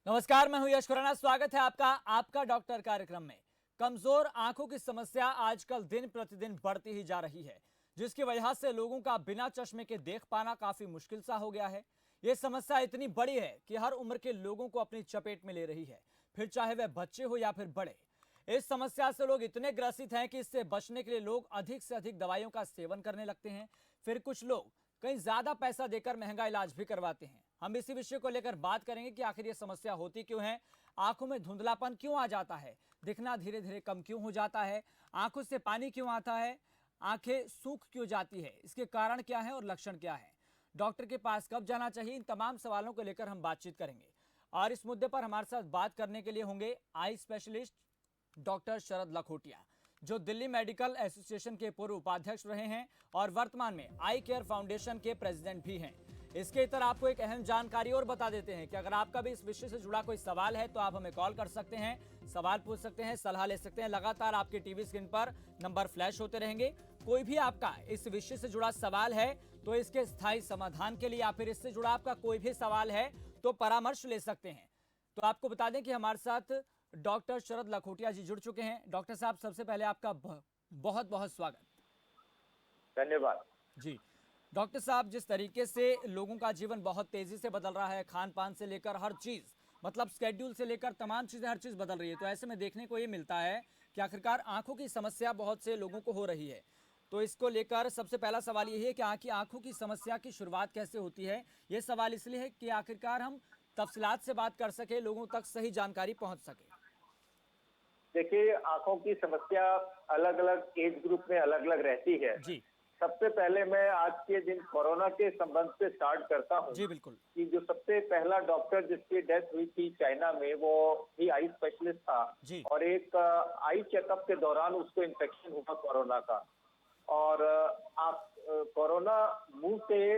नमस्कार, मैं हूं यश खुराना। स्वागत है आपका डॉक्टर कार्यक्रम में। कमजोर आंखों की समस्या आजकल दिन प्रतिदिन बढ़ती ही जा रही है, जिसकी वजह से लोगों का बिना चश्मे के देख पाना काफी मुश्किल सा हो गया है। ये समस्या इतनी बड़ी है कि हर उम्र के लोगों को अपनी चपेट में ले रही है, फिर चाहे वह बच्चे हो या फिर बड़े। इस समस्या से लोग इतने ग्रसित हैं कि इससे बचने के लिए लोग अधिक से अधिक दवाइयों का सेवन करने लगते हैं। फिर कुछ लोग कहीं ज्यादा पैसा देकर महंगा इलाज भी करवाते हैं। हम इसी विषय को लेकर बात करेंगे कि आखिर ये समस्या होती क्यों है, आंखों में धुंधलापन क्यों आ जाता है, दिखना धीरे धीरे कम क्यों हो जाता है, आंखों से पानी क्यों आता है, आंखें सूख क्यों जाती है, इसके कारण क्या है और लक्षण क्या है, डॉक्टर के पास कब जाना चाहिए। इन तमाम सवालों को लेकर हम बातचीत करेंगे और इस मुद्दे पर हमारे साथ बात करने के लिए होंगे आई स्पेशलिस्ट डॉक्टर शरद लखोटिया, जो दिल्ली मेडिकल एसोसिएशन के पूर्व उपाध्यक्ष रहे हैं और वर्तमान में आई केयर फाउंडेशन के प्रेसिडेंट भी हैं। इसके इतर आपको एक अहम जानकारी और बता देते हैं कि अगर आपका भी इस विषय से जुड़ा कोई सवाल है तो आप हमें कॉल कर सकते हैं, सवाल पूछ सकते हैं, सलाह ले सकते हैं। लगातार आपके टीवी स्क्रीन पर नंबर फ्लैश होते रहेंगे। कोई भी आपका इस विषय से जुड़ा सवाल है तो इसके स्थायी समाधान के लिए या फिर इससे जुड़ा आपका कोई भी सवाल है तो परामर्श ले सकते हैं। तो आपको बता दें कि हमारे साथ डॉक्टर शरद लखोटिया जी जुड़ चुके हैं। डॉक्टर साहब, सबसे पहले आपका बहुत बहुत स्वागत। धन्यवाद जी डॉक्टर साहब, जिस तरीके से लोगों का जीवन बहुत तेजी से बदल रहा है, खान पान से लेकर हर चीज, मतलब स्केड्यूल से लेकर तमाम चीजें, हर चीज बदल रही है, तो ऐसे में देखने को ये मिलता है कि आखिरकार आंखों की समस्या बहुत से लोगों को हो रही है। तो इसको लेकर सबसे पहला सवाल यही है कि आंखों की समस्या की शुरुआत कैसे होती है। ये सवाल इसलिए है कि आखिरकार हम तफसीलात से बात कर सके, लोगों तक सही जानकारी पहुंच सके। देखिए, आंखों की समस्या अलग अलग एज ग्रुप में अलग अलग रहती है। जी सबसे पहले मैं आज के दिन कोरोना के संबंध से स्टार्ट करता हूँ जी बिल्कुल। कि जो सबसे पहला डॉक्टर जिसकी डेथ हुई थी चाइना में, वो भी आई स्पेशलिस्ट था जी और एक आई चेकअप के दौरान उसको इन्फेक्शन हुआ कोरोना का। और आप कोरोना मुंह से,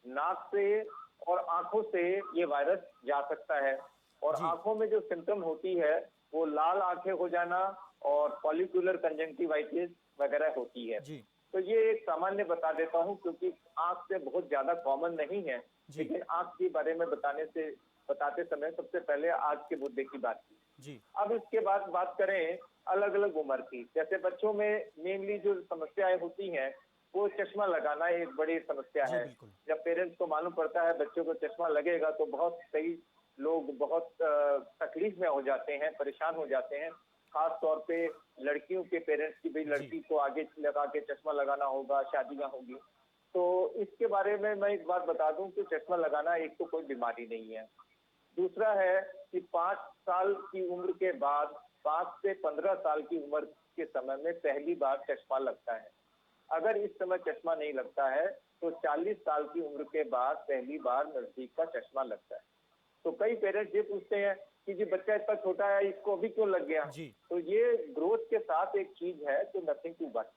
नाक से और आंखों से ये वायरस जा सकता है। और जी आंखों में जो सिम्टम होती है वो लाल आंखें हो जाना और पॉलिक्यूलर कंजंक्टिवाइटिस वगैरह होती है। जी तो ये एक सामान्य बता देता हूँ क्योंकि आंख से बहुत ज्यादा कॉमन नहीं है, जी लेकिन आंख के बारे में बताते समय सबसे पहले आज के मुद्दे की बात की। जी अब इसके बाद बात करें अलग अलग उम्र की। जैसे बच्चों में मेनली जो समस्याएं होती हैं वो चश्मा लगाना एक बड़ी समस्या जी है। बिल्कुल। जब पेरेंट्स को मालूम पड़ता है बच्चों को चश्मा लगेगा तो बहुत कई लोग बहुत तकलीफ में हो जाते हैं, परेशान हो जाते हैं। खास तौर पे लड़कियों के पेरेंट्स की, भाई जी लड़की को आगे लगा के चश्मा लगाना होगा, शादियां होगी। तो इसके बारे में मैं एक बात बता दूं कि चश्मा लगाना एक तो कोई बीमारी नहीं है। दूसरा है कि 5 साल की उम्र के बाद 5 से 15 साल की उम्र के समय में पहली बार चश्मा लगता है। अगर इस समय चश्मा नहीं लगता है तो 40 साल की उम्र के बाद पहली बार नजदीक का चश्मा लगता है। तो कई पेरेंट्स ये पूछते हैं कि जी बच्चा इतना छोटा है, इसको अभी क्यों लग गया। जी तो ये ग्रोथ के साथ एक चीज है, तो नथिंग टू वरी।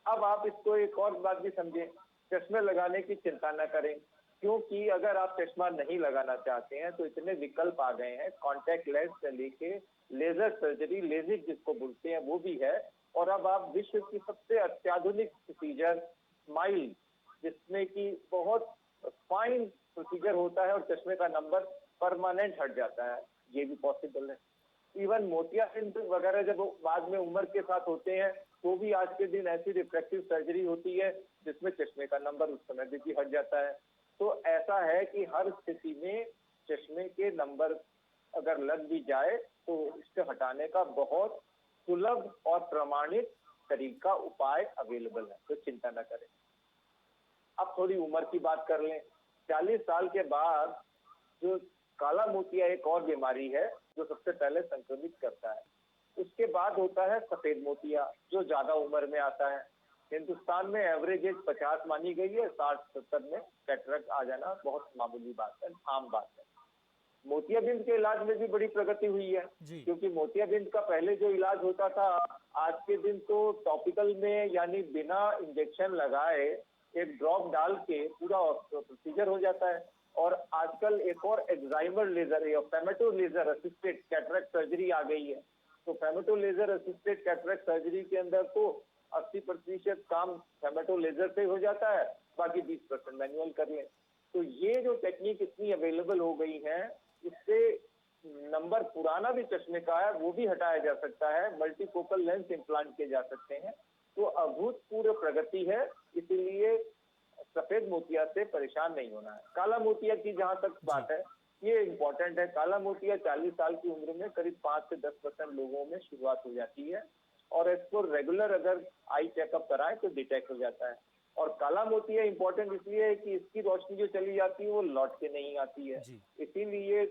अब आप इसको एक और बात भी समझें, चश्मे लगाने की चिंता न करें, क्योंकि अगर आप चश्मा नहीं लगाना चाहते हैं तो इतने विकल्प आ गए हैं। कॉन्टैक्ट लेंस से लेके लेजर सर्जरी, लेजिक जिसको बोलते हैं, वो भी है। और अब आप विश्व की सबसे अत्याधुनिक प्रोसीजर स्माइल, जिसमें कि बहुत फाइन प्रोसीजर होता है और चश्मे का नंबर परमानेंट हट जाता है, ये भी पॉसिबल है। इवन मोतियाबिंद वगैरह जब बाद में उम्र के साथ होते हैं तो भी आज के दिन ऐसी रिफ्रैक्टिव सर्जरी होती है जिसमें चश्मे का नंबर उस समय भी हट जाता है। तो ऐसा है कि हर स्थिति में चश्मे के नंबर अगर लग भी जाए तो इससे हटाने का बहुत सुलभ और प्रमाणित तरीका, उपाय अवेलेबल है, तो चिंता न करें। अब थोड़ी उम्र की बात कर लें। 40 साल के बाद जो काला मोतिया एक और बीमारी है जो सबसे पहले संक्रमित करता है। उसके बाद होता है सफेद मोतिया, जो ज्यादा उम्र में आता है। हिंदुस्तान में एवरेज एज 50 मानी गई है, 60-70 में कैटरेक्ट आ जाना बहुत मामूली बात है, आम बात है। मोतियाबिंद के इलाज में भी बड़ी प्रगति हुई है, जी क्योंकि मोतियाबिंद का पहले जो इलाज होता था, आज के दिन तो टॉपिकल में यानी बिना इंजेक्शन लगाए एक ड्रॉप डाल के पूरा प्रोसीजर हो जाता है। और आजकल एक और एक्साइमर लेजर या फेमेटो लेजर असिस्टेड कैटरेक्ट सर्जरी आ गई है। तो फेमेटो लेजर असिस्टेड कैटरेक्ट सर्जरी के अंदर तो 80% काम फेमेटो लेजर से हो जाता है, बाकी 20% मैनुअल कर लें। तो ये जो टेक्निक इतनी अवेलेबल हो गई है, इससे नंबर पुराना भी चश्मे का है वो भी हटाया जा सकता है, मल्टीफोकल लेंस इम्प्लांट किए जा सकते हैं। तो अभूतपूर्व प्रगति है, इसीलिए सफेद मोतिया से परेशान नहीं होना है। काला मोतिया की जहां तक बात है, ये इम्पोर्टेंट है। काला मोतिया 40 साल की उम्र में करीब 5 से 10% लोगों में शुरुआत हो जाती है और इसको रेगुलर अगर आई चेकअप कराएं तो डिटेक्ट हो जाता है। और काला मोतिया इम्पोर्टेंट इसलिए है कि इसकी रोशनी जो चली जाती है वो लौट के नहीं आती है, जी इसीलिए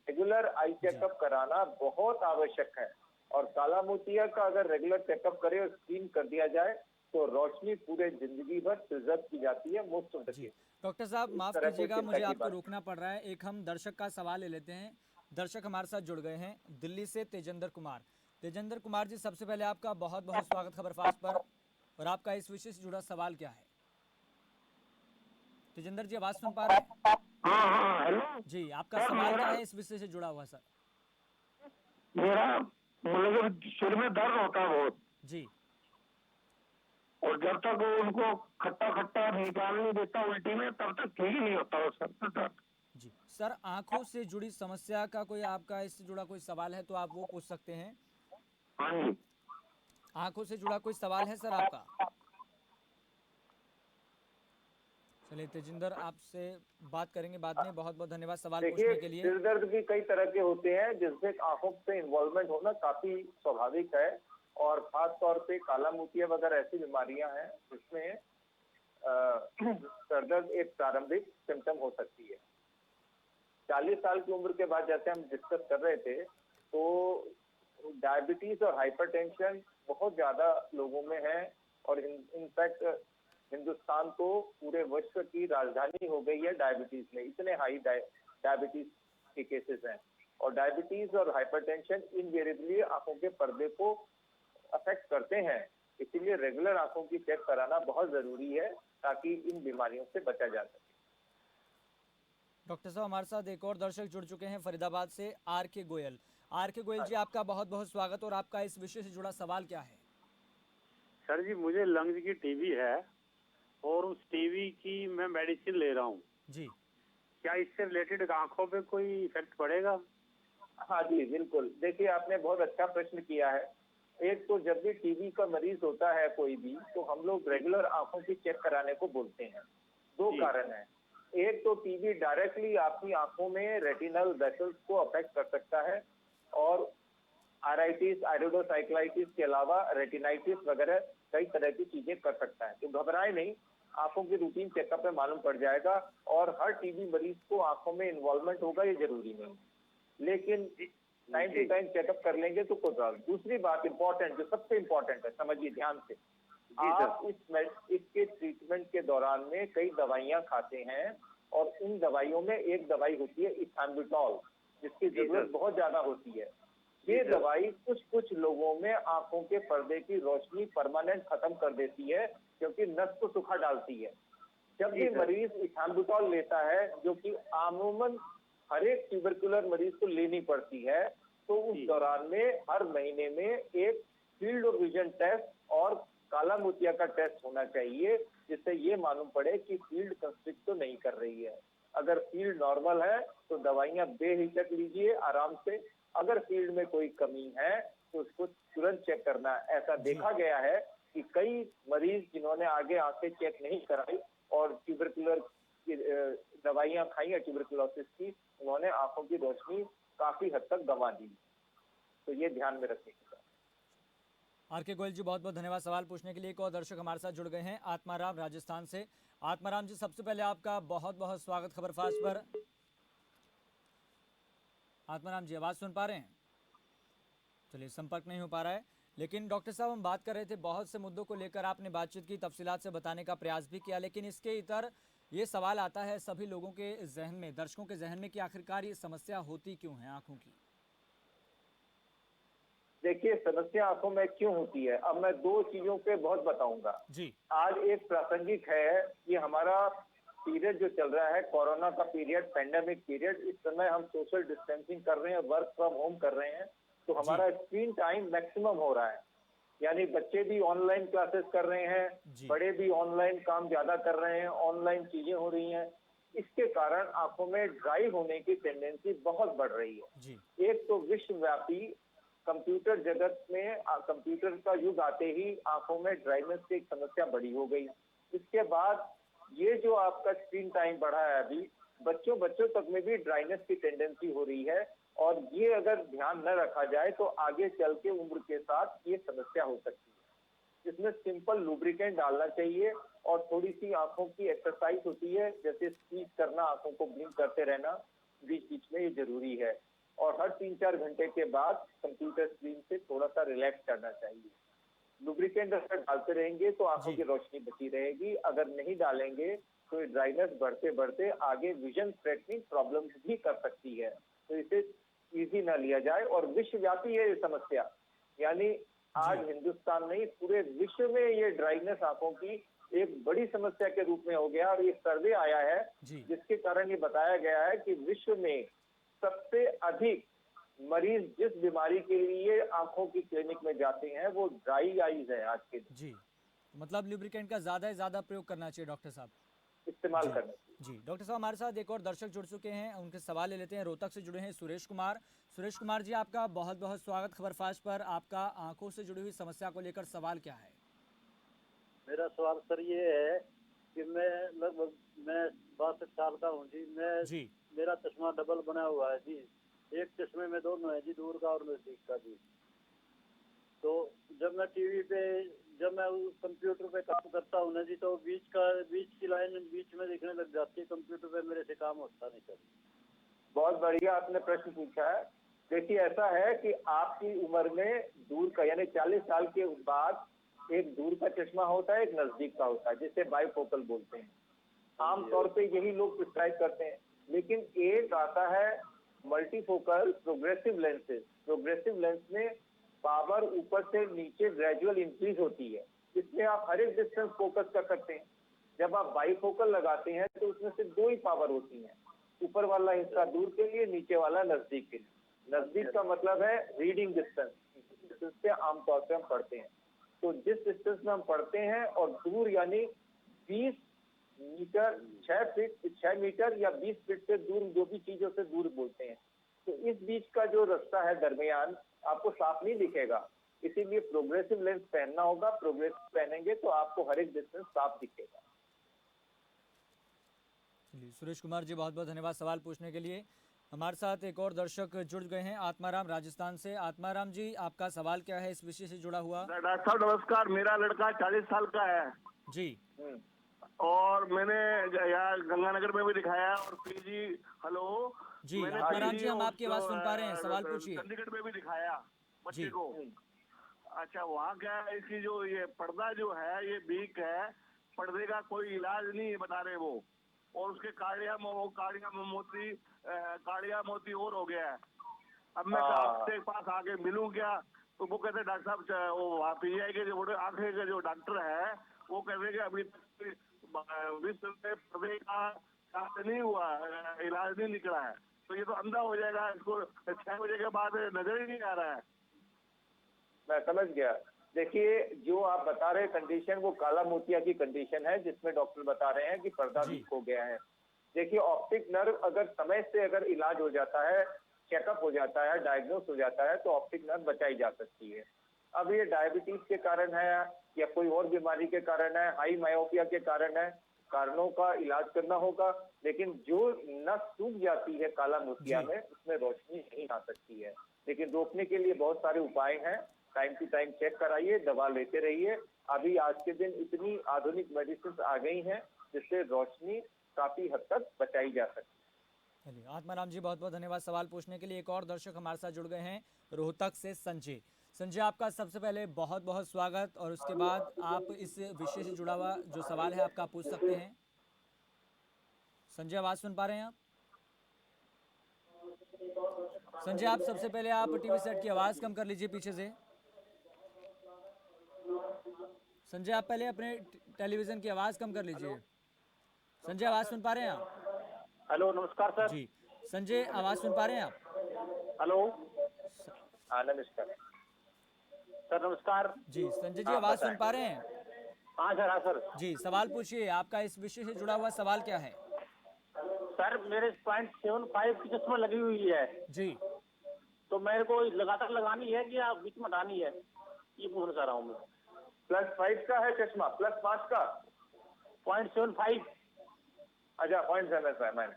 रेगुलर आई जी चेकअप कराना बहुत आवश्यक है। और काला मोतिया का अगर रेगुलर चेकअप करे और स्क्रीन कर दिया जाए तो रोशनी पूरे जिंदगी भर प्रिजर्व की जाती है मोस्ट ऑफ द जी। केस। डॉक्टर साहब इस माफ तरह कोई कीजिएगा, चिंता मुझे की आपको बात रोकना पड़ रहा है। एक हम दर्शक का सवाल ले लेते हैं। दर्शक हमारे साथ जुड़ गए हैं दिल्ली से, तेजेंद्र कुमार। तेजेंद्र कुमार जी, सबसे पहले आपका बहुत बहुत स्वागत खबरफास्ट पर। और आपका इस विषय से जुड़ा सवाल क्या है? तेजेंद्र जी, आवाज सुन पा रहे हैं? हाँ हाँ हेलो जी, आपका सर। सवाल क्या मेरा है इस विषय से जुड़ा हुआ सर? मेरा मतलब सिर में दर्द होता है बहुत, जी और जब तक वो उनको खट्टा खट्टा निकाल नहीं देता उल्टी में तब तक ठीक ही नहीं होता वो सर का दर्द। जी सर, आंखों से जुड़ी समस्या का कोई आपका इससे जुड़ा कोई सवाल है तो आप वो पूछ सकते हैं। हाँ जी। आंखों से जुड़ा कोई सवाल है सर आपका? चलिए तेजिंदर, आपसे बात करेंगे बाद में। बहुत बहुत धन्यवाद सवाल देखिए, पूछने के लिए। सिर दर्द भी कई तरह के होते हैं जिससे आंखों से इन्वॉल्वमेंट होना काफी स्वाभाविक है। और खास तौर पे काला मोतिया वगैरह ऐसी बीमारियां हैं जिसमें सर दर्द एक प्रारंभिक सिम्टम हो सकती है। 40 साल की उम्र के बाद जैसे हम डिस्कस कर रहे थे, तो डायबिटीज और हाइपरटेंशन बहुत ज्यादा लोगों में है। और इनफैक्ट हिंदुस्तान तो पूरे विश्व की राजधानी हो गई है डायबिटीज में, इतने हाई डायबिटीज के केसेस हैं। और डायबिटीज और हाइपरटेंशन इनवेरिएबली आंखों के पर्दे को अफेक्ट करते हैं, इसीलिए रेगुलर आंखों की चेक कराना बहुत जरूरी है ताकि इन बीमारियों से बचा जा सके। डॉक्टर साहब, हमारे साथ एक और दर्शक जुड़ चुके हैं फरीदाबाद से, आर के गोयल। आर के गोयल जी, आपका बहुत बहुत स्वागत। और आपका इस विषय से जुड़ा सवाल क्या है? सर जी, मुझे लंग्स की टीबी है और उस टीबी की मैं मेडिसिन ले रहा हूँ। जी क्या इससे रिलेटेड आंखों पे कोई इफेक्ट पड़ेगा? हाँ जी बिल्कुल, देखिए आपने बहुत अच्छा प्रश्न किया है। एक तो जब भी टीबी का मरीज होता है कोई भी, तो हम लोग रेगुलर आंखों की चेक कराने को बोलते हैं। दो जी। कारण है। एक तो टीबी डायरेक्टली आपकी आंखों में रेटिनल वेसल्स को अफेक्ट कर सकता है और आराइटिस, आइरिडोसाइक्लाइटिस के अलावा रेटिनाइटिस वगैरह कई तरह की चीजें कर सकता है। तो घबराए नहीं, आंखों की रूटीन चेकअप में मालूम पड़ जाएगा। और हर टीबी मरीज को आंखों में इन्वॉल्वमेंट होगा ये जरूरी नहीं, लेकिन टाइम टू टाइम चेकअप कर लेंगे तो कोई प्रॉब्लम। दूसरी बात इंपॉर्टेंट, जो सबसे इम्पोर्टेंट है, समझिए ध्यान से। आप इसके ट्रीटमेंट के दौरान में कई दवाइयां खाते हैं और इन दवाइयों में एक दवाई होती है इथैम्बुटॉल, जिसकी जरूरत बहुत ज्यादा होती है। ये दवाई कुछ लोगों में आंखों के पर्दे की रोशनी परमानेंट खत्म कर देती है, क्योंकि नस को सुखा डालती है। जब भी मरीज इथैम्बुटॉल लेता है, जो कि अमूमन हर एक ट्यूबरकुलर मरीज को लेनी पड़ती है, तो उस दौरान में हर महीने में एक फील्ड ऑफ विजन टेस्ट और काला मोतिया का टेस्ट होना चाहिए, जिससे ये मालूम पड़े कि फील्ड कंस्ट्रिक्ट तो नहीं कर रही है। अगर फील्ड नॉर्मल है तो दवाइयां बेहिचक लीजिए आराम से। अगर फील्ड में कोई कमी है तो उसको तुरंत चेक करना। ऐसा देखा गया है कि कई मरीज जिन्होंने आगे आंखें चेक नहीं कराई और ट्यूबरकुलर की दवाइयां खाई है ट्यूबरकुलोसिस की, उन्होंने आंखों की रोशनी काफी हद तक गंवा दी। तो ये ध्यान में रखने की बात। आर के गोयल जी, बहुत बहुत धन्यवाद सवाल पूछने के लिए। एक और दर्शक हमारे साथ जुड़ गए हैं, आत्माराम राजस्थान से। आत्माराम जी, सबसे पहले आपका बहुत बहुत स्वागत खबरफास्ट पर। आत्माराम जी, आवाज सुन पा रहे हैं? चलिए, संपर्क नहीं हो पा रहा है। लेकिन डॉक्टर साहब, हम बात कर रहे थे बहुत से मुद्दों को लेकर, आपने बातचीत की, तफसीलात से बताने का प्रयास भी किया, लेकिन इसके इतर ये सवाल आता है सभी लोगों के जहन में, दर्शकों के जहन में, कि आखिरकार ये समस्या होती क्यों है आंखों की? देखिए, समस्या आंखों में क्यों होती है, अब मैं दो चीजों पे बहुत बताऊंगा जी आज। एक प्रासंगिक है, ये हमारा पीरियड जो चल रहा है, कोरोना का पीरियड, पेंडेमिक पीरियड। इस समय हम सोशल डिस्टेंसिंग कर रहे हैं, वर्क फ्रॉम होम कर रहे हैं, तो हमारा स्क्रीन टाइम मैक्सिमम हो रहा है। यानी बच्चे भी ऑनलाइन क्लासेस कर रहे हैं, जी बड़े भी ऑनलाइन काम ज्यादा कर रहे हैं, ऑनलाइन चीजें हो रही हैं। इसके कारण आंखों में ड्राई होने की टेंडेंसी बहुत बढ़ रही है। जी एक तो विश्वव्यापी कंप्यूटर जगत में कंप्यूटर का युग आते ही आंखों में ड्राइनेस की एक समस्या बड़ी हो गई। इसके बाद ये जो आपका स्क्रीन टाइम बढ़ा है अभी, बच्चों तक में भी ड्राइनेस की टेंडेंसी हो रही है, और ये अगर ध्यान न रखा जाए तो आगे चल के उम्र के साथ ये समस्या हो सकती है। इसमें सिंपल लुब्रिकेंट डालना चाहिए, और थोड़ी सी आंखों की एक्सरसाइज होती है, जैसे स्क्वीज करना, आंखों को ब्लिंक करते रहना बीच बीच में, ये जरूरी है। और हर 3-4 घंटे के बाद कंप्यूटर स्क्रीन से थोड़ा सा रिलैक्स करना चाहिए। लुब्रिकेंट अगर डालते रहेंगे तो आंखों जी की रोशनी बची रहेगी, अगर नहीं डालेंगे तो ये ड्राइनेस बढ़ते बढ़ते आगे विजन थ्रेटनिंग प्रॉब्लम्स भी कर सकती है। तो इसे इजी ना लिया जाए, और विश्वव्यापी है ये समस्या, यानी आज हिंदुस्तान नहीं पूरे विश्व में ये ड्राइनेस आंखों की एक बड़ी समस्या के रूप में हो गया। और ये सर्वे आया है जी जिसके कारण ये बताया गया है कि विश्व में सबसे अधिक मरीज जिस बीमारी के लिए आंखों की क्लिनिक में जाते हैं वो ड्राई आईज है आज के दिन। जी, मतलब लुब्रिकेंट का ज़्यादा से ज़्यादा प्रयोग करना चाहिए डॉक्टर साहब। इस्तेमाल जी करना चाहिए। जी, डॉक्टर साहब हमारे साथ एक और दर्शक जुड़ चुके हैं, उनके सवाल ले लेते हैं। रोहतक से जुड़े हैं सुरेश कुमार। सुरेश कुमार जी, आपका बहुत बहुत स्वागत खबरफाश पर। आपका आंखों से जुड़ी हुई समस्या को लेकर सवाल क्या है? मेरा सवाल सर ये है कि मैं 62 साल का हूँ जी। जी मेरा चश्मा डबल बना हुआ है जी। एक चश्मे में दोनों है जी, दूर का और नजदीक का जी। तो जब मैं उस कंप्यूटर पे काम करता हूँ ना जी, तो बीच की लाइन बीच में दिखने लग जाती है कंप्यूटर पे, मेरे से काम होता नहीं सर। बहुत बढ़िया आपने प्रश्न पूछा है। देखिए ऐसा है कि आपकी उम्र में दूर का यानी 40 साल के बाद एक दूर का चश्मा होता है, एक नजदीक का होता है, जिसे बाइफोकल बोलते हैं। आमतौर पे यही लोग प्रिस्क्राइब करते हैं। लेकिन एक आता है multifocal progressive lenses. Progressive lens में पावर ऊपर से नीचे ग्रेजुअल इंक्रीज होती है, इसमें आप हर एक डिस्टेंस फोकस कर सकते हैं। जब आप बाइफोकल लगाते हैं तो उसमें से 2 ही पावर होती है, ऊपर वाला हिस्सा दूर के लिए, नीचे वाला नजदीक के लिए। नजदीक का मतलब है रीडिंग डिस्टेंस, डिस्टेंस पे आमतौर से हम पढ़ते हैं। तो जिस डिस्टेंस में हम पढ़ते हैं, और दूर यानी 20 मीटर 6 मीटर या 20 फीट से दूर, जो भी चीजों से दूर बोलते हैं। तो इस बीच का जो रास्ता है दरमियान, आपको साफ नहीं दिखेगा, इसीलिए प्रोग्रेसिव लेंस पहनना होगा। प्रोग्रेसिव पहनेंगे तो आपको हर एक डिस्टेंस साफ दिखेगा। चलिए सुरेश कुमार जी, बहुत बहुत धन्यवाद सवाल पूछने के लिए। हमारे साथ एक और दर्शक जुड़ गए हैं, आत्माराम राजस्थान से। आत्माराम जी, आपका सवाल क्या है इस विषय से जुड़ा हुआ? डॉक्टर साहब नमस्कार। मेरा लड़का 40 साल का है जी और मैंने यहाँ गंगानगर में भी दिखाया और पीजी हेलो जी मैंने आत्माराम पीजी जी, हम और आपकी आवाज सुन पा रहे हैं, सवाल पूछिए। चंडीगढ़ में भी दिखाया बच्चे जी। को। अच्छा, वहाँ क्या है, इसकी जो ये पर्दा जो है ये वीक है, पर्दे का कोई इलाज नहीं है बता रहे वो, और उसके काड़िया मोती और हो गया है। अब मैं आपके पास आके मिलूं क्या? तो वो कहते डॉक्टर साहब, वो वहाँ पीजीआई के जो आंखें के जो डॉक्टर है वो कहते कि अभी तक विश्व में पर्दे का इलाज नहीं हुआ, इलाज नहीं निकला है। तो ये तो अंधा हो जाएगा, इसको 6 बजे के बाद नजर ही नहीं आ रहा है। मैं समझ गया। देखिए जो आप बता रहे कंडीशन, वो काला मोतिया की कंडीशन है, जिसमें डॉक्टर बता रहे हैं कि पर्दा वीक हो गया है। देखिए ऑप्टिक नर्व अगर समय से अगर इलाज हो जाता है, चेकअप हो जाता है, डायग्नोस हो जाता है, तो ऑप्टिक नर्व बचाई जा सकती है। अब ये डायबिटीज के कारण है या कोई और बीमारी के कारण है, हाई मायोपिया के कारण है, कारणों का इलाज करना होगा। लेकिन जो नस सूख जाती है काला मोतिया में, उसमें रोशनी नहीं आ सकती है। लेकिन रोकने के लिए बहुत सारे उपाय हैं। टाइम टू टाइम चेक कराइए, दवा लेते रहिए। अभी आज के दिन इतनी आधुनिक मेडिसिन आ गई हैं जिससे रोशनी काफी हद तक बचाई जा सकती है। चलिए आत्माराम जी, बहुत बहुत धन्यवाद सवाल पूछने के लिए। एक और दर्शक हमारे साथ जुड़ गए हैं, रोहतक से संजय। संजय, आपका सबसे पहले बहुत बहुत स्वागत, और उसके बाद आप इस विषय से जुड़ा हुआ जो सवाल है आपका पूछ सकते हैं। संजय, आवाज सुन पा रहे हैं आप? संजय, आप सबसे पहले आप टीवी सेट की आवाज कम कर लीजिए पीछे से। संजय, आप पहले अपने टेलीविजन की आवाज कम कर लीजिए। संजय, आवाज सुन पा रहे हैं आप? हेलो, नमस्कार सर। जी संजय, आवाज सुन पा रहे हैं आप? हेलो। हाँ नमस्कार सर नमस्कार। जी संजय जी, आवाज सुन पा रहे हैं? हाँ सर, हाँ सर। जी, सवाल पूछिए, आपका इस विषय से जुड़ा हुआ सवाल क्या है? सर मेरे 0.75 की चश्मा लगी हुई है, जी। तो मेरे को लगातार लगानी है कि आप बीच में हटानी है, ये पूछना चाह रहा हूँ मैं। +5 का है चश्मा, +5 का? 0.75। अच्छा, 0.75 मैंने।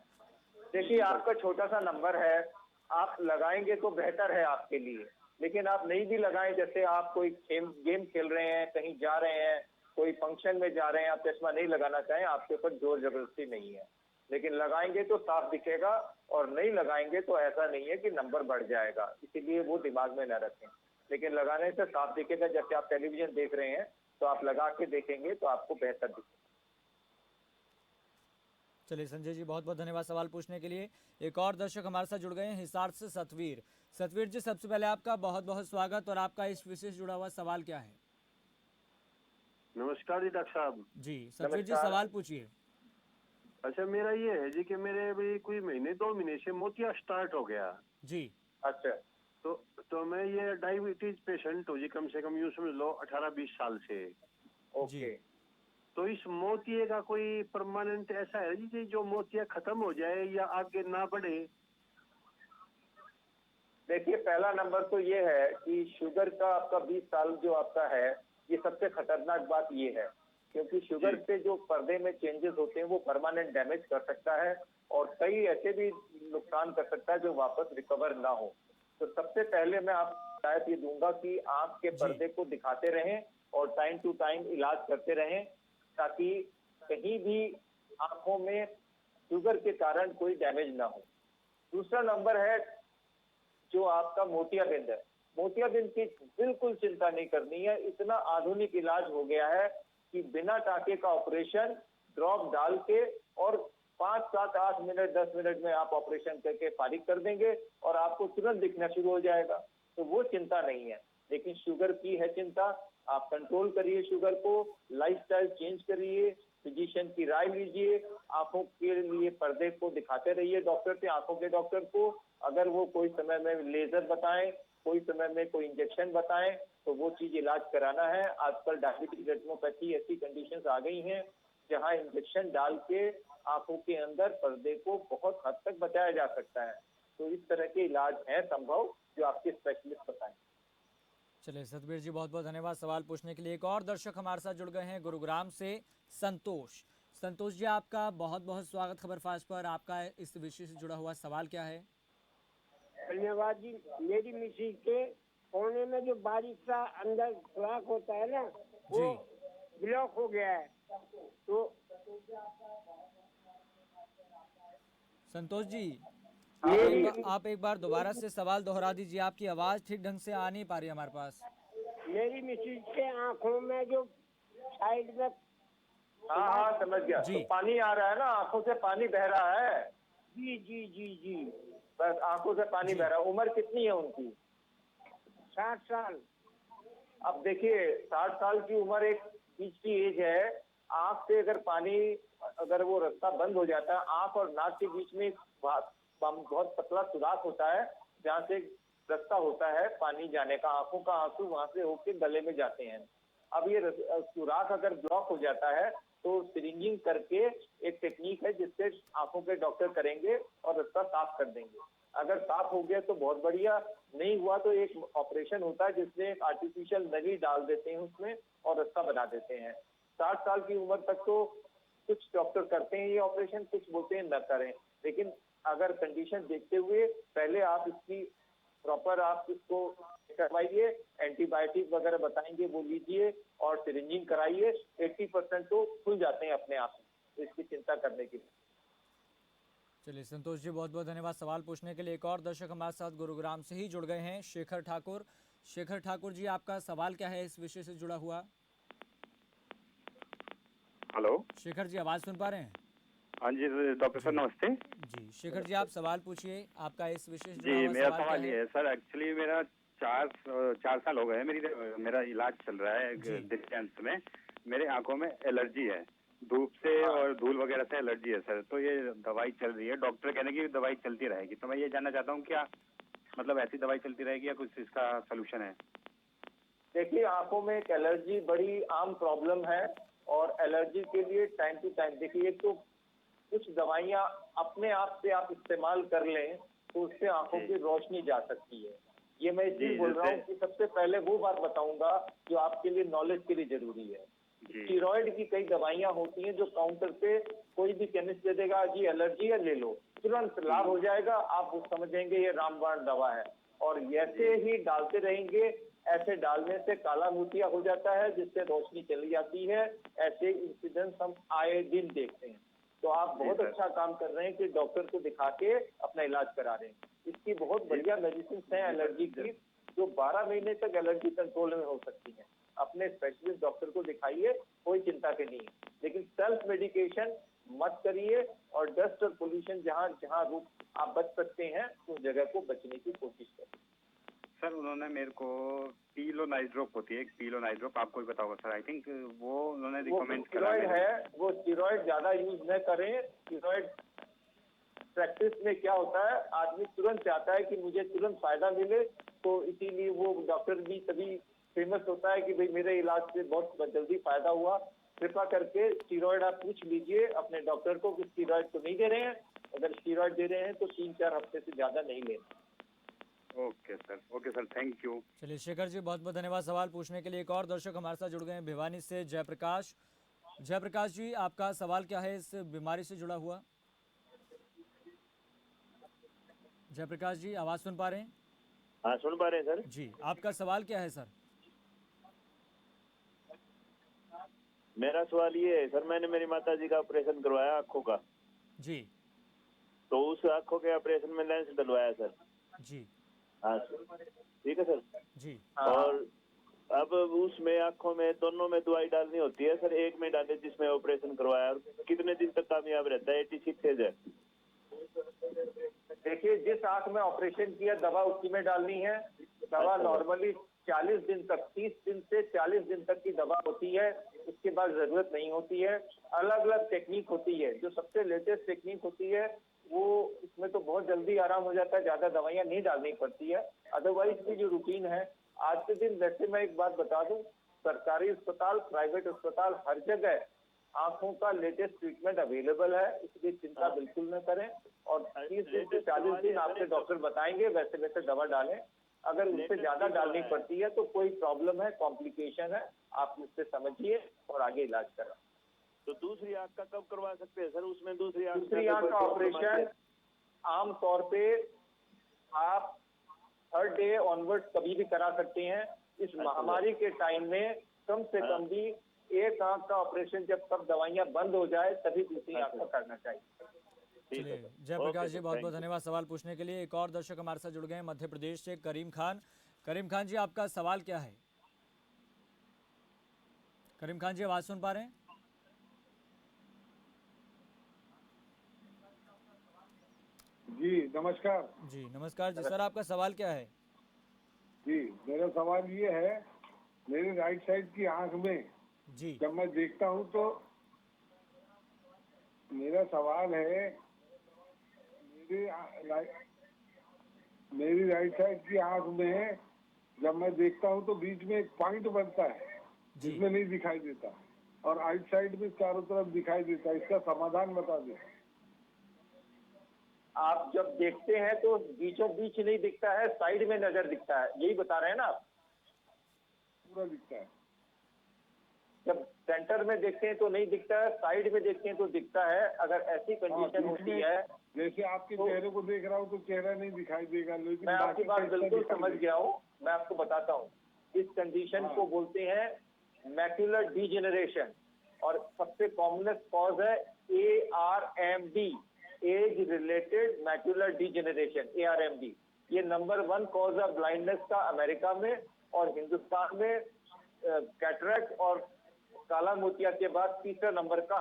देखिए, आपका छोटा सा नंबर है, आप लगाएंगे तो बेहतर है आपके लिए, लेकिन आप नहीं भी लगाएं, जैसे आप कोई गेम खेल रहे हैं, कहीं जा रहे हैं, कोई फंक्शन में जा रहे हैं, आप चश्मा नहीं लगाना चाहें, आपके ऊपर जोर जबरदस्ती नहीं है, लेकिन लगाएंगे तो साफ दिखेगा, और नहीं लगाएंगे तो ऐसा नहीं है कि नंबर बढ़ जाएगा, इसीलिए वो दिमाग में न रखें। लेकिन लगाने से साफ दिखेगा, जैसे आप टेलीविजन देख रहे हैं तो आप लगा के देखेंगे तो आपको बेहतर दिखेगा। चलिए संजय जी, बहुत बहुत धन्यवाद सवाल पूछने के लिए। एक और दर्शक हमारे साथ जुड़ गए हैं हिसार से, सतवीर। सतवीर जी, सबसे पहले आपका बहुत बहुत स्वागत, और आपका इस विषय से जुड़ा हुआ सवाल क्या है? नमस्कार जी डॉक्टर साहब। जी सतवीर जी, नमस्कार। सवाल पूछिए। अच्छा, मेरा ये है जी कि मेरे भी कोई महीने 2 महीने से मोतिया स्टार्ट हो गया। जी। अच्छा, तो मैं ये डायबिटीज पेशेंट हूँ जी, कम से कम यूँ समझ लो 18-20 साल से। ओके। तो इस मोतिये का कोई परमानेंट ऐसा है जी जो मोतिया खत्म हो जाए या आगे ना बढ़े? देखिए, पहला नंबर तो ये है कि शुगर का आपका 20 साल जो आपका है, ये सबसे खतरनाक बात ये है, क्योंकि शुगर जी। से जो पर्दे में चेंजेस होते हैं वो परमानेंट डैमेज कर सकता है, और कई ऐसे भी नुकसान कर सकता है जो वापस रिकवर ना हो। तो सबसे पहले मैं आपको हिदायत ये दूंगा कि आंख के जी। पर्दे को दिखाते रहें और टाइम टू टाइम इलाज करते रहें, ताकि कहीं भी आंखों में शुगर के कारण कोई डैमेज ना हो। दूसरा नंबर है जो आपका मोतियाबिंद है। मोतियाबिंद की बिल्कुल चिंता नहीं करनी है, इतना आधुनिक इलाज हो गया है कि बिना टाके का ऑपरेशन, ड्रॉप डाल के, और 5, 7, 8 मिनट, 10 मिनट में आप ऑपरेशन करके फारिग कर देंगे और आपको तुरंत दिखना शुरू हो जाएगा। तो वो चिंता नहीं है, लेकिन शुगर की है चिंता। आप कंट्रोल करिए शुगर को, लाइफस्टाइल चेंज करिए, फिजिशियन की राय लीजिए, आंखों के लिए पर्दे को दिखाते रहिए डॉक्टर से, आंखों के डॉक्टर को। अगर वो कोई समय में लेजर बताएं, कोई समय में कोई इंजेक्शन बताएं, तो वो चीज इलाज कराना है। आजकल डायबिटिक रेटिनोपैथी ऐसी कंडीशंस आ गई हैं जहां इंजेक्शन डाल के आंखों के अंदर पर्दे को बहुत हद तक बचाया जा सकता है। तो इस तरह के इलाज हैं संभव, जो आपके स्पेशलिस्ट बताएं। चलिए सतवीर जी, बहुत बहुत धन्यवाद सवाल पूछने के लिए। एक और दर्शक हमारे साथ जुड़ गए हैं गुरुग्राम से, संतोष। संतोष जी, आपका बहुत बहुत स्वागत खबर फास्ट पर। आपका इस विषय से जुड़ा हुआ सवाल क्या है? धन्यवाद जी। मेरी मिसेज के कोने में जो बारीक सा अंदर खुराक होता है ना, वो ब्लॉक हो गया है। तो संतोष जी, मेरी आप एक बार दोबारा से सवाल दोहरा दीजिए, आपकी आवाज ठीक ढंग से आ नहीं पा रही हमारे पास। मेरी मिसेज के आंखों में जो साइड में, हाँ हाँ, समझ गया। जी। तो पानी आ रहा है ना, आंखों से पानी बह रहा है, जी जी जी जी, बस आंखों से पानी बह रहा है। उम्र कितनी है उनकी? 60 साल। अब देखिए, 60 साल की उम्र एक बीच की एज है। आंख से अगर पानी, अगर वो रास्ता बंद हो जाता है, आंख और नाक के बीच में एक बहुत पतला सुराख होता है, जहाँ से रास्ता होता है पानी जाने का, आंखों का आंसू वहां से होके गले में जाते हैं। अब ये सुराख अगर ब्लॉक हो जाता है तो सिरिंजिंग करके एक टेक्निक है जिससे आंखों के डॉक्टर करेंगे और रास्ता साफ कर देंगे। अगर साफ हो गया तो बहुत बढ़िया, नहीं हुआ तो एक ऑपरेशन होता है जिसमें एक आर्टिफिशियल नली डाल देते हैं उसमें और रास्ता बना देते हैं। 60 साल की उम्र तक तो कुछ डॉक्टर करते हैं ये ऑपरेशन, कुछ बोलते हैं न करें, लेकिन अगर कंडीशन देखते हुए पहले आप इसकी प्रॉपर आप इसको करवाइए, एंटीबायोटिक वगैरह बताएंगे वो लीजिए और सिरिंजिंग कराइए। 80% तो खुल जाते हैं अपने आप, तो इसकी चिंता करने की। चलिए संतोष जी, बहुत बहुत धन्यवाद सवाल पूछने के लिए। एक और दर्शक हमारे साथ गुरुग्राम से ही जुड़ गए हैं, शेखर ठाकुर। शेखर ठाकुर जी, आपका सवाल क्या है इस विषय से जुड़ा हुआ? हेलो। शेखर जी, आवाज सुन पा रहे हैं? हाँ जी डॉक्टर सर, नमस्ते। जी शेखर जी, आप सवाल पूछिए, आपका इस विषय से जुड़ा जी, हुआ मेरा सवाल सवाल क्या ये है? है सर, एक्चुअली मेरा 4 साल हो गए हैं, मेरा इलाज चल रहा है जी। डिस्टेंस में। मेरे आंखों में एलर्जी है, धूप से और धूल वगैरह से एलर्जी है सर। तो ये दवाई चल रही है, डॉक्टर कहने की दवाई चलती रहेगी। तो मैं ये जानना चाहता हूँ क्या मतलब ऐसी दवाई चलती रहेगी या कुछ इसका सोल्यूशन है? देखिए, आंखों में एक एलर्जी बड़ी आम प्रॉब्लम है, और एलर्जी के लिए टाइम टू टाइम देखिए, एक तो कुछ दवाइयाँ अपने आप से आप इस्तेमाल कर लें तो उससे आंखों की रोशनी जा सकती है। ये मैं इसलिए बोल रहा हूँ कि सबसे पहले वो बात बताऊंगा जो आपके लिए नॉलेज के लिए जरूरी है। स्टीरॉयड की कई दवाइयाँ होती हैं जो काउंटर पे कोई भी केमिस्ट दे देगा, जी एलर्जी है ले लो, तुरंत लाभ हो जाएगा, आप वो समझेंगे ये रामबाण दवा है। और ऐसे ही डालते रहेंगे, ऐसे डालने से काला मोतिया हो जाता है जिससे रोशनी चली जाती है। ऐसे इंसिडेंट्स हम आए दिन देखते हैं। तो आप बहुत अच्छा काम कर रहे हैं कि डॉक्टर को दिखा के अपना इलाज करा रहे हैं। इसकी बहुत बढ़िया मेडिसिन हैं एलर्जी की, जो 12 महीने तक एलर्जी कंट्रोल में हो सकती है। अपने स्पेशलिस्ट डॉक्टर को दिखाइए, कोई चिंता की नहीं है। लेकिन सेल्फ मेडिकेशन मत करिए और डस्ट और पोल्यूशन जहाँ आप बच सकते हैं उस जगह को बचने की कोशिश करिए। सर उन्होंने मेरे को पीलोनाइड्रोप होती है, एक पीलोनाइड्रोप, आपको भी पता होगा सर, आई थिंक वो उन्होंने रिकमेंड करा है। वो स्टीरॉयड ज्यादा यूज न करें। स्टीरॉयड प्रैक्टिस में क्या होता है, आदमी तुरंत चाहता है कि मुझे तुरंत फायदा मिले, तो इसीलिए वो डॉक्टर भी तभी फेमस होता है कि भाई मेरे इलाज से बहुत जल्दी फायदा हुआ। कृपा करके स्टीरॉयड आप पूछ लीजिए अपने डॉक्टर को कि स्टीरॉयड तो नहीं दे रहे हैं, अगर स्टीरॉयड दे रहे हैं तो 3-4 हफ्ते से ज्यादा नहीं लेना। Okay sir, thank you. चलिए शेखर जी, बहुत बहुत धन्यवाद सवाल पूछने के लिए। एक और दर्शक हमारे साथ जुड़ गए हैं भिवानी से, जयप्रकाश। जयप्रकाश जी, आपका सवाल क्या है इस बीमारी से जुड़ा हुआ? जयप्रकाश जी, आवाज सुन पा रहे हैं? हाँ सुन पा रहे हैं सर जी, आपका सवाल क्या है सर? मेरा सवाल ये है सर, मैंने मेरी माता जी का ऑपरेशन करवाया आंखों का जी, तो उस आंखों के ऑपरेशन में लेंस डलवाया सर जी, हाँ सर ठीक है सर जी। और अब उसमें आंखों में दोनों में दवाई डालनी होती है सर, एक में डाले जिसमें ऑपरेशन करवाया, और कितने दिन तक कामयाब रहता है? 86 एज है। देखिए, जिस आंख में ऑपरेशन किया दवा उसी में डालनी है। दवा नॉर्मली 40 दिन तक, 30 दिन से 40 दिन तक की दवा होती है, उसके बाद जरूरत नहीं होती है। अलग अलग टेक्निक होती है, जो सबसे लेटेस्ट टेक्निक होती है वो इसमें तो बहुत जल्दी आराम हो जाता है, ज्यादा दवाइयाँ नहीं डालनी पड़ती है। अदरवाइज की जो रूटीन है आज के दिन, वैसे मैं एक बात बता दूं, सरकारी अस्पताल, प्राइवेट अस्पताल, हर जगह आंखों का लेटेस्ट ट्रीटमेंट अवेलेबल है, इसलिए चिंता बिल्कुल न करें। और 30 दिन से 40 दिन आपके डॉक्टर बताएंगे, वैसे वैसे दवा डालें। अगर उससे ज्यादा डालनी पड़ती है तो कोई प्रॉब्लम है, कॉम्प्लिकेशन है, आप उससे समझिए और आगे इलाज कराएं। तो दूसरी आंख का कब करवा सकते हैं सर? उसमें दूसरी आंख का ऑपरेशन आमतौर पे आप 3rd डे ऑनवर्ड कभी भी करा सकते हैं। इस महामारी के टाइम में कम से कम भी एक आंख का ऑपरेशन जब सब दवाइयां बंद हो जाए तभी दूसरी आंख का करना चाहिए। चलिए जयप्रकाश जी, बहुत बहुत धन्यवाद सवाल पूछने के लिए। एक और दर्शक हमारे साथ जुड़ गए हैं मध्य प्रदेश से, करीम खान। करीम खान जी, आपका सवाल क्या है? करीम खान जी, आवाज सुन पा रहे हैं? जी नमस्कार। जी नमस्कार जी, सर आपका सवाल क्या है? जी मेरा सवाल ये है, मेरी राइट साइड की आंख में जी जब मैं देखता हूँ तो मेरा सवाल है, मेरी राइट साइड की आंख में जब मैं देखता हूँ तो बीच में एक पॉइंट बनता है जिसमें नहीं दिखाई देता, और राइट साइड में चारों तरफ दिखाई देता है। इसका समाधान बता दें। आप जब देखते हैं तो बीचों बीच नहीं दिखता है, साइड में नजर दिखता है, यही बता रहे हैं ना आप? पूरा दिखता है। जब सेंटर में देखते हैं तो नहीं दिखता है, साइड में देखते हैं तो दिखता है। अगर ऐसी कंडीशन होती है, जैसे आपके चेहरे को देख रहा हूँ तो चेहरा नहीं दिखाई देगा, लेकिन मैं आपकी बात बिल्कुल समझ गया हूँ। मैं आपको बताता हूँ, इस कंडीशन को बोलते हैं मैक्यूलर डीजेनरेशन, और सबसे कॉमनेस्ट कॉज है ARMD, age related macular degeneration, ARMD। ये नंबर 1 कॉज ऑफ ब्लाइंडनेस का अमेरिका में, और हिंदुस्तान में कैटरेक्ट और काला मोतिया के बाद तीसरा नंबर का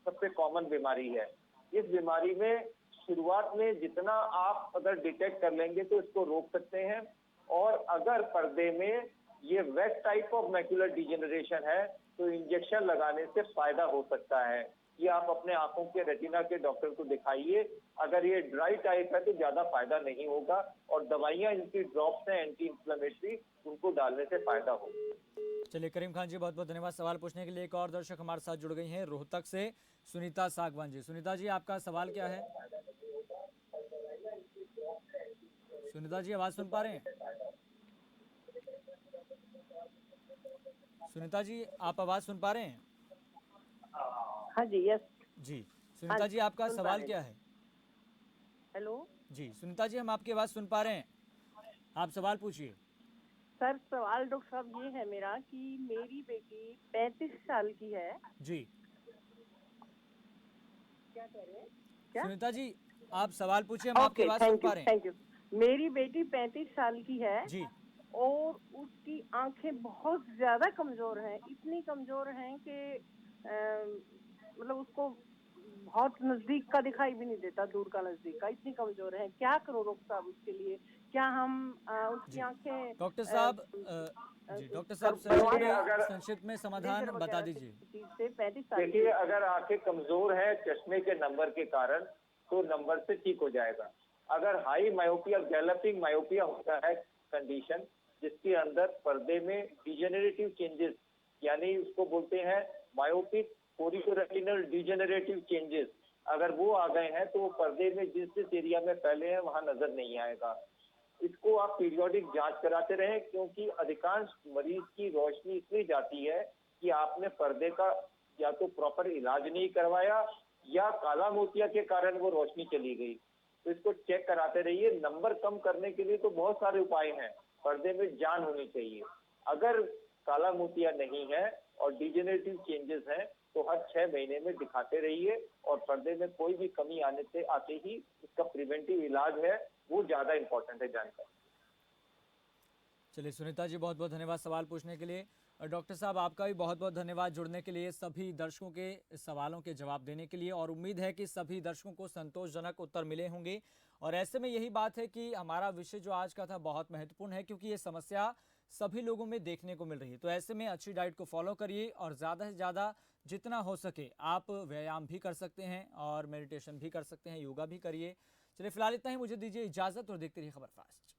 सबसे कॉमन बीमारी है। इस बीमारी में शुरुआत में जितना आप अगर डिटेक्ट कर लेंगे तो इसको रोक सकते हैं। और अगर पर्दे में ये wet type of macular degeneration है तो इंजेक्शन लगाने से फायदा हो सकता है। ये आप अपने आंखों के रेटिना के डॉक्टर को दिखाइए। अगर ये ड्राई टाइप है तो ज्यादा फायदा नहीं होगा, और दवाइयां इनकी ड्रॉप्स हैं एंटी इंफ्लेमेटरी, उनको डालने से फायदा होगा। चलिए करीम खान जी, बहुत बहुत धन्यवाद सवाल पूछने के लिए। एक और दर्शक हमारे साथ जुड़ गई हैं रोहतक से, सुनीता सागवान जी। सुनीता जी, आपका सवाल क्या है? सुनीता जी, आवाज सुन पा रहे हैं? सुनीता जी, आप आवाज सुन पा रहे हैं? हाँ जी, यस जी सुनीता जी, आपका सवाल क्या है? हेलो जी सुनीता जी, हम आपकी आवाज सुन पा रहे हैं, आप सवाल पूछिए। सर, सवाल डॉक्टर साहब ये है मेरा कि मेरी बेटी 35 साल की है। जी क्या कह रहे हैं? क्या? सुनीता जी, आप सवाल पूछिए, हम आपकी आवाज सुन पा रहे हैं। Thank you. मेरी बेटी 35 साल की है जी और उसकी आंखें बहुत ज्यादा कमजोर हैं, इतनी कमजोर हैं कि मतलब उसको बहुत नजदीक का दिखाई भी नहीं देता, दूर का नजदीक का, इतनी कमजोर है। क्या करो डॉक्टर साहब उसके लिए? क्या हम उसकी आंखें डॉक्टर साहब जी डॉक्टर साहब संक्षिप्त में समाधान बता दीजिए। 35 साल देखिए, अगर आंखें कमजोर है चश्मे के नंबर के कारण तो नंबर से ठीक हो जाएगा। अगर हाई मायोपिया, गैलपिंग मायोपिया होता है कंडीशन, जिसके अंदर पर्दे में डिजेनरेटिव चेंजेस, यानी उसको बोलते हैं मायोपिक कोरिकोरेटिनल डिजेनरेटिव चेंजेस, अगर वो आ गए हैं तो वो पर्दे में जिस एरिया में फैले हैं वहां नजर नहीं आएगा। इसको आप पीरियोडिक जांच कराते रहें, क्योंकि अधिकांश मरीज की रोशनी इसलिए जाती है कि आपने पर्दे का या तो प्रॉपर इलाज नहीं करवाया या काला मोतिया के कारण वो रोशनी चली गई। तो इसको चेक कराते रहिए। नंबर कम करने के लिए तो बहुत सारे उपाय हैं, पर्दे में जान होनी चाहिए। अगर काला मोतिया नहीं है और डिजेनरेटिव चेंजेस हैं तो हर 6 महीने में दिखाते रहिए, और पर्दे में कोई भी कमी आने से आते ही इसका प्रिवेंटिव इलाज है, वो ज्यादा इंपॉर्टेंट है जानकारी। चलिए सुनीता जी, बहुत बहुत धन्यवाद सवाल पूछने के लिए। और डॉक्टर साहब, आपका भी बहुत बहुत धन्यवाद जुड़ने के लिए, सभी दर्शकों के सवालों के जवाब देने के लिए, और उम्मीद है कि सभी दर्शकों को संतोषजनक उत्तर मिले होंगे। और ऐसे में यही बात है कि हमारा विषय जो आज का था बहुत महत्वपूर्ण है, क्योंकि ये समस्या सभी लोगों में देखने को मिल रही है। तो ऐसे में अच्छी डाइट को फॉलो करिए, और ज़्यादा से ज़्यादा जितना हो सके आप व्यायाम भी कर सकते हैं और मेडिटेशन भी कर सकते हैं, योगा भी करिए। चलिए फिलहाल इतना ही, मुझे दीजिए इजाज़त और देखते रहिए खबर फास्ट।